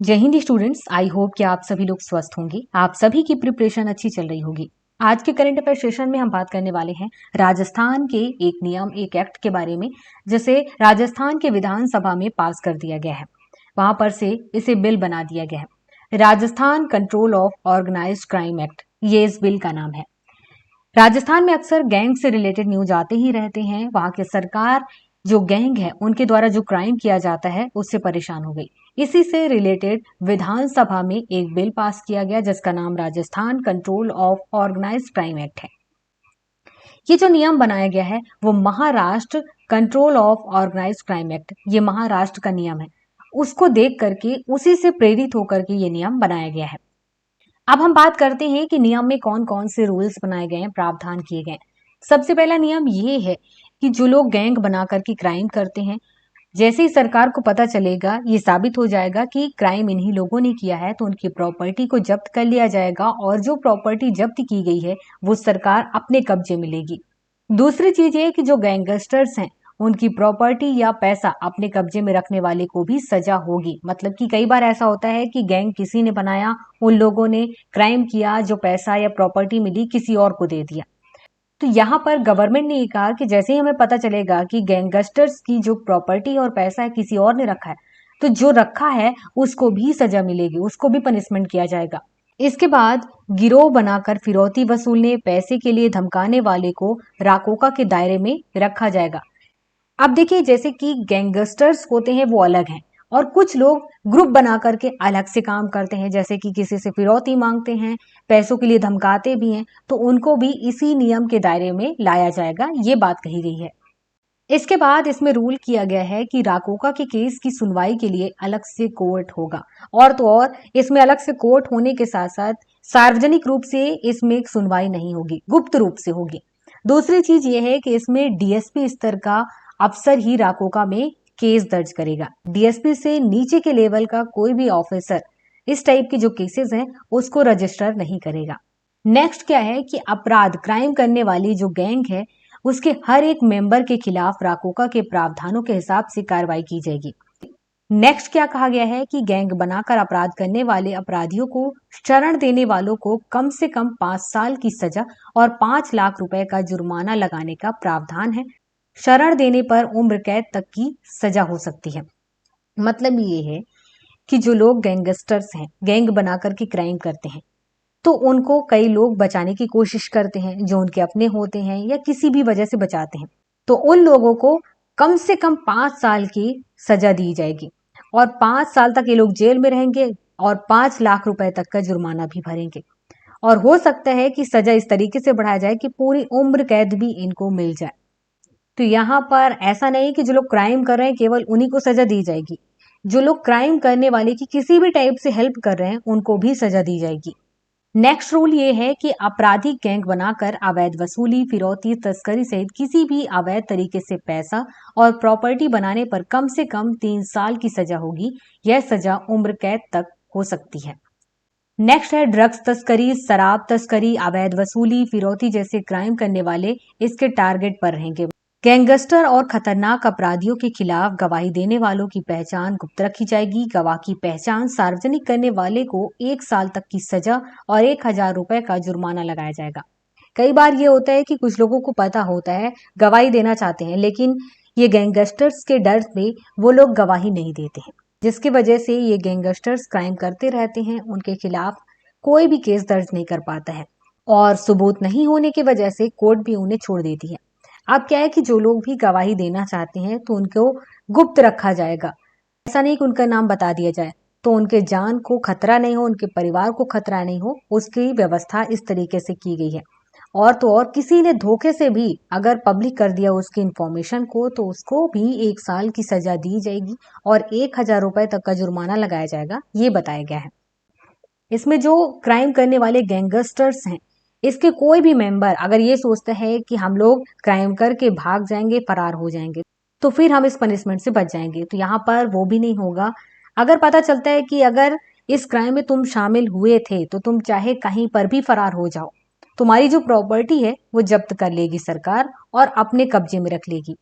जय Hind students, I hope कि आप सभी लोग स्वस्थ होंगे। आप सभी की प्रिपरेशन अच्छी चल रही होगी। आज के करंट अफेयर सेशन में हम बात करने वाले हैं राजस्थान के एक नियम, एक एक्ट के बारे में, जिसे राजस्थान के विधानसभा में पास कर दिया गया है। वहां पर से इसे बिल बना दिया गया है। Rajasthan control of organised crime act, ये इस बिल का नाम है। राजस्थान में अक्सर गैंग से रिलेटेड न्यूज आते ही रहते हैं। वहां की सरकार जो गैंग है उनके द्वारा जो क्राइम किया जाता है उससे परेशान हो गई। इसी से रिलेटेड विधानसभा में एक बिल पास किया गया जिसका नाम Rajasthan control of organised crime act है। ये जो नियम बनाया गया है वो Maharashtra control of organised crime act, ये महाराष्ट्र का नियम है। उसको देख करके, उसी से प्रेरित होकर के ये नियम बनाया गया है। अब हम बात करते हैं कि नियम में कौन कौन से रूल्स बनाए गए हैं, प्रावधान किए गए हैं। सबसे पहला नियम ये है कि जो लोग गैंग बना करके क्राइम करते हैं, जैसे ही सरकार को पता चलेगा, ये साबित हो जाएगा कि क्राइम इन्हीं लोगों ने किया है, तो उनकी प्रॉपर्टी को जब्त कर लिया जाएगा और जो प्रॉपर्टी जब्त की गई है वो सरकार अपने कब्जे में लेगी। दूसरी चीज ये कि जो गैंगस्टर्स हैं उनकी प्रॉपर्टी या पैसा अपने कब्जे में रखने वाले को भी सजा होगी। मतलब कि कई बार ऐसा होता है कि गैंग किसी ने बनाया, उन लोगों ने क्राइम किया, जो पैसा या प्रॉपर्टी मिली किसी और को दे दिया। तो यहाँ पर गवर्नमेंट ने ये कहा कि जैसे ही हमें पता चलेगा कि गैंगस्टर्स की जो प्रॉपर्टी और पैसा है किसी और ने रखा है, तो जो रखा है उसको भी सजा मिलेगी, उसको भी पनिशमेंट किया जाएगा। इसके बाद गिरोह बनाकर फिरौती वसूलने, पैसे के लिए धमकाने वाले को राकोका के दायरे में रखा जाएगा। अब देखिए, जैसे कि गैंगस्टर्स होते हैं वो अलग हैं और कुछ लोग ग्रुप बना करके अलग से काम करते हैं, जैसे कि किसी से फिरौती मांगते हैं, पैसों के लिए धमकाते भी हैं, तो उनको भी इसी नियम के दायरे में लाया जाएगा, ये बात कही गई है। इसके बाद इसमें रूल किया गया है कि राकोका के केस की सुनवाई के लिए अलग से कोर्ट होगा। और तो और इसमें अलग से कोर्ट होने के साथ साथ सार्वजनिक रूप से इसमें सुनवाई नहीं होगी, गुप्त रूप से होगी। दूसरी चीज ये है कि इसमें डीएसपी स्तर का अफसर ही राकोका में केस दर्ज करेगा। डीएसपी से नीचे के लेवल का कोई भी ऑफिसर इस टाइप के जो केसेस हैं उसको रजिस्टर नहीं करेगा। नेक्स्ट क्या है कि अपराध, क्राइम करने वाली जो गैंग है उसके हर एक मेंबर के खिलाफ राकोका के प्रावधानों के हिसाब से कार्रवाई की जाएगी। नेक्स्ट क्या कहा गया है कि गैंग बनाकर अपराध करने वाले अपराधियों को शरण देने वालों को कम से कम 5 साल की सजा और 5 लाख रुपए का जुर्माना लगाने का प्रावधान है। शरण देने पर उम्र कैद तक की सजा हो सकती है। मतलब ये है कि जो लोग गैंगस्टर्स हैं, गैंग बनाकर के क्राइम करते हैं, तो उनको कई लोग बचाने की कोशिश करते हैं, जो उनके अपने होते हैं या किसी भी वजह से बचाते हैं, तो उन लोगों को कम से कम 5 साल की सजा दी जाएगी और 5 साल तक ये लोग जेल में रहेंगे और 5 लाख रुपए तक का जुर्माना भी भरेंगे। और हो सकता है कि सजा इस तरीके से बढ़ाया जाए कि पूरी उम्र कैद भी इनको मिल जाए। तो यहाँ पर ऐसा नहीं कि जो लोग क्राइम कर रहे हैं केवल उन्हीं को सजा दी जाएगी, जो लोग क्राइम करने वाले की किसी भी टाइप से हेल्प कर रहे हैं उनको भी सजा दी जाएगी। नेक्स्ट रूल ये है कि आपराधिक गैंग बनाकर अवैध वसूली, फिरौती, तस्करी सहित किसी भी अवैध तरीके से पैसा और प्रॉपर्टी बनाने पर कम से कम 3 साल की सजा होगी। यह सजा उम्र कैद तक हो सकती है। नेक्स्ट है ड्रग्स तस्करी, शराब तस्करी, अवैध वसूली, फिरौती जैसे क्राइम करने वाले इसके टारगेट पर रहेंगे। गैंगस्टर और खतरनाक अपराधियों के खिलाफ गवाही देने वालों की पहचान गुप्त रखी जाएगी। गवाह की पहचान सार्वजनिक करने वाले को 1 साल तक की सजा और 1,000 रुपए का जुर्माना लगाया जाएगा। कई बार ये होता है कि कुछ लोगों को पता होता है, गवाही देना चाहते हैं, लेकिन ये गैंगस्टर्स के डर में वो लोग गवाही नहीं देते हैं, जिसकी वजह से ये गैंगस्टर्स क्राइम करते रहते हैं। उनके खिलाफ कोई भी केस दर्ज नहीं कर पाता है और सबूत नहीं होने की वजह से कोर्ट भी उन्हें छोड़ देती है। अब क्या है कि जो लोग भी गवाही देना चाहते हैं तो उनको गुप्त रखा जाएगा। ऐसा नहीं कि उनका नाम बता दिया जाए, तो उनके जान को खतरा नहीं हो, उनके परिवार को खतरा नहीं हो, उसकी व्यवस्था इस तरीके से की गई है। और तो और किसी ने धोखे से भी अगर पब्लिक कर दिया उसकी इंफॉर्मेशन को, तो उसको भी 1 साल की सजा दी जाएगी और 1,000 रुपए तक का जुर्माना लगाया जाएगा, ये बताया गया है। इसमें जो क्राइम करने वाले गैंगस्टर्स हैं, इसके कोई भी मेंबर अगर ये सोचता है कि हम लोग क्राइम करके भाग जाएंगे, फरार हो जाएंगे, तो फिर हम इस पनिशमेंट से बच जाएंगे, तो यहाँ पर वो भी नहीं होगा। अगर पता चलता है कि अगर इस क्राइम में तुम शामिल हुए थे तो तुम चाहे कहीं पर भी फरार हो जाओ, तुम्हारी जो प्रॉपर्टी है वो जब्त कर लेगी सरकार और अपने कब्जे में रख लेगी।